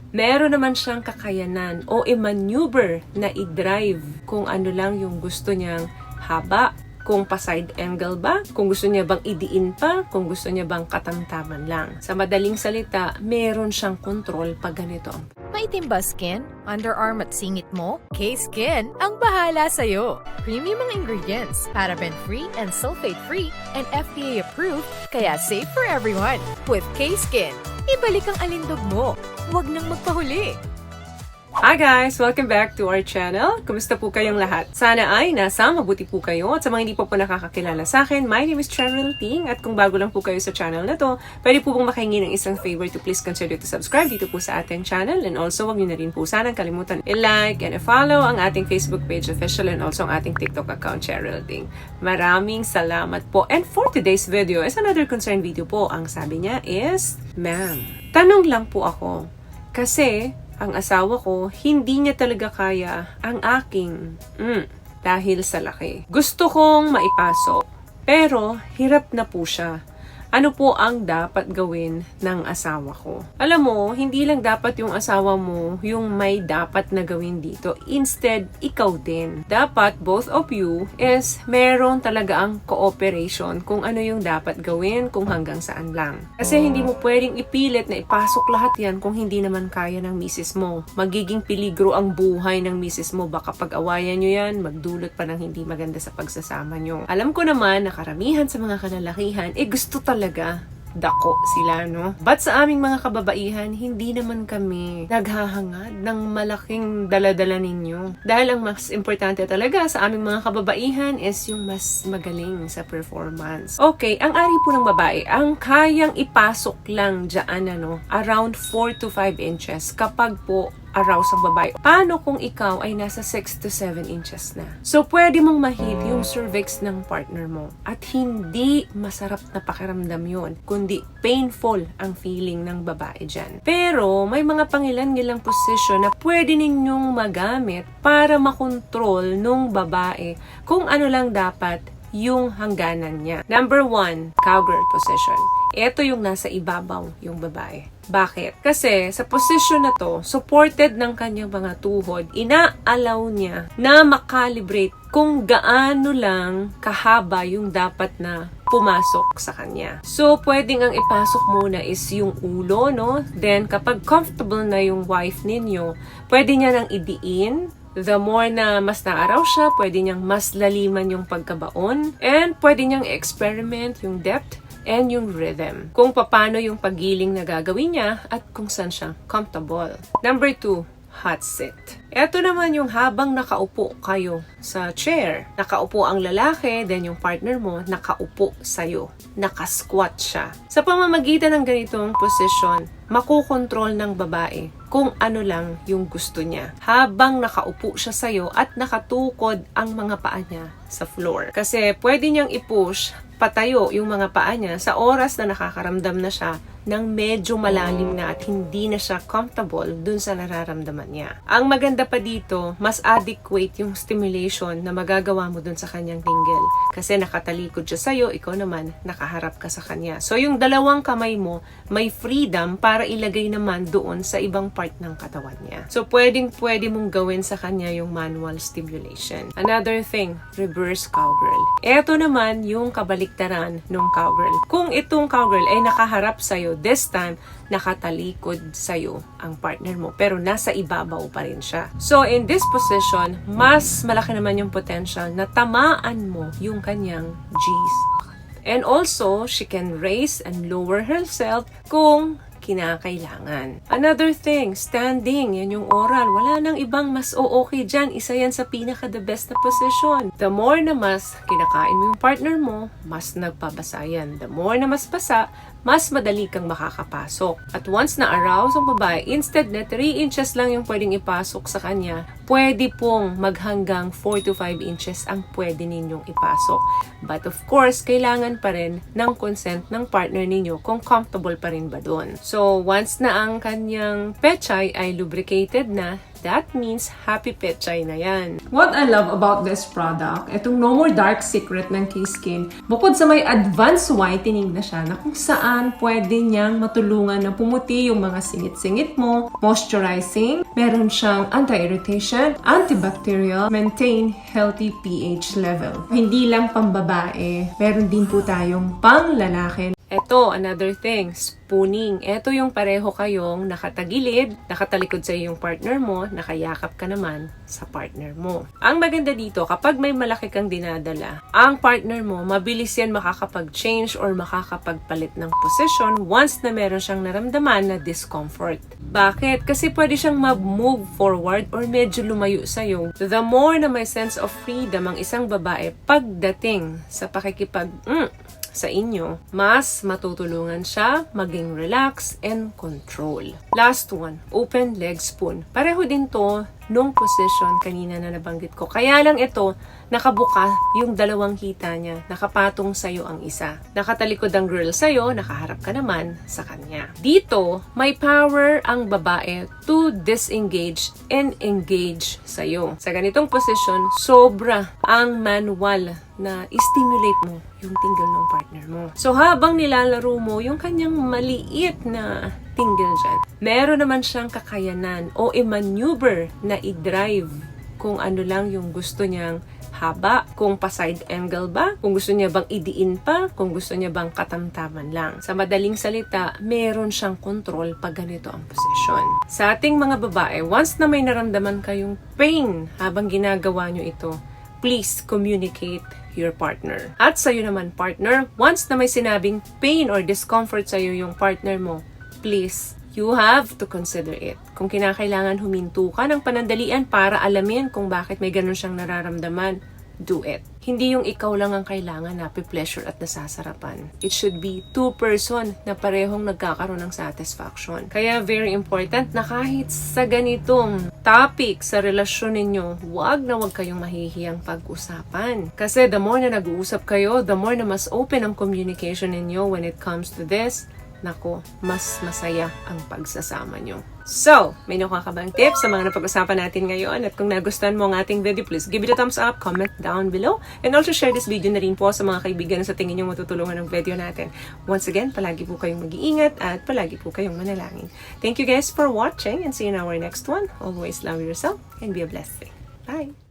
Meron naman siyang kakayanan o i-maneuver na i-drive kung ano lang yung gusto niyang haba, kung pa-side angle ba, kung gusto niya bang idiin pa, kung gusto niya bang katamtaman lang. Sa madaling salita, meron siyang control pag ganito. Maitim ba skin, underarm at singit mo? K-Skin ang bahala sa'yo. Premium ang ingredients, paraben-free and sulfate-free, and FDA approved, kaya safe for everyone. With K-Skin, ibalik ang alindog mo. Huwag nang magpahuli. Hi guys! Welcome back to our channel. Kumusta po kayong lahat? Sana ay nasa mabuti po kayo. At sa mga hindi po nakakakilala sa akin, my name is Cheryl Ting. At kung bago lang po kayo sa channel na to, pwede po pong makahingi ng isang favor to please consider to subscribe dito po sa ating channel. And also, wag niyo na rin po sanang kalimutan i-like and i-follow ang ating Facebook page official and also ang ating TikTok account, Cheryl Ting. Maraming salamat po. And for today's video is another concern video po. Ang sabi niya is, Ma'am, tanong lang po ako. Kasi ang asawa ko, hindi niya talaga kaya ang aking dahil sa laki. Gusto kong maipasok, pero hirap na po siya. Ano po ang dapat gawin ng asawa ko? Alam mo, hindi lang dapat yung asawa mo yung may dapat na gawin dito. Instead, ikaw din. Dapat, both of you, is meron talaga ang cooperation kung ano yung dapat gawin, kung hanggang saan lang. Kasi hindi mo pwedeng ipilit na ipasok lahat yan kung hindi naman kaya ng misis mo. Magiging peligro ang buhay ng misis mo. Baka pag-awayan nyo yan, magdulot pa ng hindi maganda sa pagsasama nyo. Alam ko naman na karamihan sa mga kalalakihan, gusto talaga dako sila, no? But sa aming mga kababaihan, hindi naman kami naghahangad ng malaking daladala ninyo. Dahil ang mas importante talaga sa aming mga kababaihan is yung mas magaling sa performance. Okay, ang ari po ng babae, ang kayang ipasok lang dyan, around 4 to 5 inches kapag po arouse ang babae. Paano kung ikaw ay nasa 6 to 7 inches na? So, pwede mong ma-hit yung cervix ng partner mo. At hindi masarap na pakiramdam yun, kundi painful ang feeling ng babae dyan. Pero, may mga pangilan-ngilang position na pwede ninyong magamit para makontrol nung babae kung ano lang dapat yung hangganan niya. Number 1, cowgirl position. Ito yung nasa ibabaw yung babae. Bakit? Kasi sa position na to, supported ng kanyang mga tuhod, inaalaw niya na makalibrate kung gaano lang kahaba yung dapat na pumasok sa kanya. So, pwedeng ang ipasok muna is yung ulo, no? Then, kapag comfortable na yung wife ninyo, pwede niya nang idiin. The more na mas naaraw siya, pwede niyang mas laliman yung pagkabaon. And pwede niyang experiment yung depth and yung rhythm. Kung paano yung paggiling na gagawin niya at kung saan siya comfortable. Number 2, hot sit. Ito naman yung habang nakaupo kayo sa chair. Nakaupo ang lalaki, then yung partner mo nakaupo sa'yo. Nakasquat siya. Sa pamamagitan ng ganitong position, makokontrol ng babae kung ano lang yung gusto niya. Habang nakaupo siya sa'yo at nakatukod ang mga paa niya sa floor. Kasi pwede niyang i-push patayo yung mga paa niya sa oras na nakakaramdam na siya ng medyo malalim na at hindi na siya comfortable dun sa nararamdaman niya. Ang maganda pa dito, mas adequate yung stimulation na magagawa mo dun sa kanyang tinggel. Kasi nakatalikod siya sa'yo, ikaw naman nakaharap ka sa kanya. So yung dalawang kamay mo, may freedom para ilagay naman doon sa ibang part ng katawan niya. So pwede mong gawin sa kanya yung manual stimulation. Another thing, reverse cowgirl. Ito naman yung kabaliktaran ng cowgirl. Kung itong cowgirl ay nakaharap sa'yo, this time, nakatalikod sa'yo ang partner mo. Pero nasa ibabaw pa rin siya. So, in this position, mas malaki naman yung potential na tamaan mo yung kanyang G's. And also, she can raise and lower herself kung kinakailangan. Another thing, standing. Yan yung oral. Wala nang ibang mas okay dyan. Isa yan sa pinaka-the best na position. The more na mas kinakain mo yung partner mo, mas nagpabasa yan. The more na mas basa, mas madali kang makakapasok. At once na arouse ang babae, instead na 3 inches lang yung pwedeng ipasok sa kanya, pwede pong maghanggang 4 to 5 inches ang pwede ninyong ipasok. But of course, kailangan pa rin ng consent ng partner ninyo kung comfortable pa rin ba doon. So, once na ang kanyang pechay ay lubricated na, that means happy petchay na yan. What I love about this product, itong No More Dark Secret ng K-Skin, bukod sa may advanced whitening na siya, na kung saan pwede niyang matulungan na pumuti yung mga singit-singit mo, moisturizing, meron siyang anti-irritation, antibacterial, maintain healthy pH level. Hindi lang pambabae, meron din po tayong pang lalaki. Ito, another thing, spooning. Ito yung pareho kayong nakatagilid, nakatalikod sa yung partner mo, nakayakap ka naman sa partner mo. Ang maganda dito, kapag may malaki kang dinadala, ang partner mo, mabilis yan makakapag-change or makakapagpalit ng position once na meron siyang naramdaman na discomfort. Bakit? Kasi pwede siyang mag-move forward or medyo lumayo sa'yo. The more na may sense of freedom ang isang babae pagdating sa pakikipag sa inyo, mas matutulungan siya maging relax and control. Last one, open leg spoon. Pareho din to nung position kanina na nabanggit ko. Kaya lang ito, nakabuka yung dalawang hita niya. Nakapatong sa'yo ang isa. Nakatalikod ang girl sa'yo, nakaharap ka naman sa kanya. Dito, may power ang babae to disengage and engage sa'yo. Sa ganitong position, sobra ang manual na stimulate mo yung tingle ng partner mo. So habang nilalaro mo yung kanyang maliit na tingle dyan, meron naman siyang kakayanan o i-maneuver na i-drive kung ano lang yung gusto niyang haba, kung pa-side angle ba, kung gusto niya bang idiin pa, kung gusto niya bang katamtaman lang. Sa madaling salita, meron siyang control pag ganito ang posisyon. Sa ating mga babae, once na may naramdaman kayong pain habang ginagawa nyo ito, please communicate your partner. At sa'yo naman partner, once na may sinabing pain or discomfort sa'yo yung partner mo, please, you have to consider it. Kung kinakailangan huminto ka ng panandalian para alamin kung bakit may ganun siyang nararamdaman, do it. Hindi yung ikaw lang ang kailangan na pleasure at nasasarapan. It should be two person na parehong nagkakaroon ng satisfaction. Kaya very important na kahit sa ganitong topic sa relasyon ninyo, wag kayong mahihiyang pag-usapan. Kasi the more na nag-uusap kayo, the more na mas open ang communication ninyo when it comes to this, nako, mas masaya ang pagsasama nyo. So, may nakuha ka bang tips sa mga napag-usapan natin ngayon? At kung nagustuhan mo ang ating video, please give it a thumbs up, comment down below, and also share this video na rin po sa mga kaibigan na sa tingin nyo matutulungan ng video natin. Once again, palagi po kayong mag-iingat at palagi po kayong manalangin. Thank you guys for watching and see you in our next one. Always love yourself and be a blessing. Bye!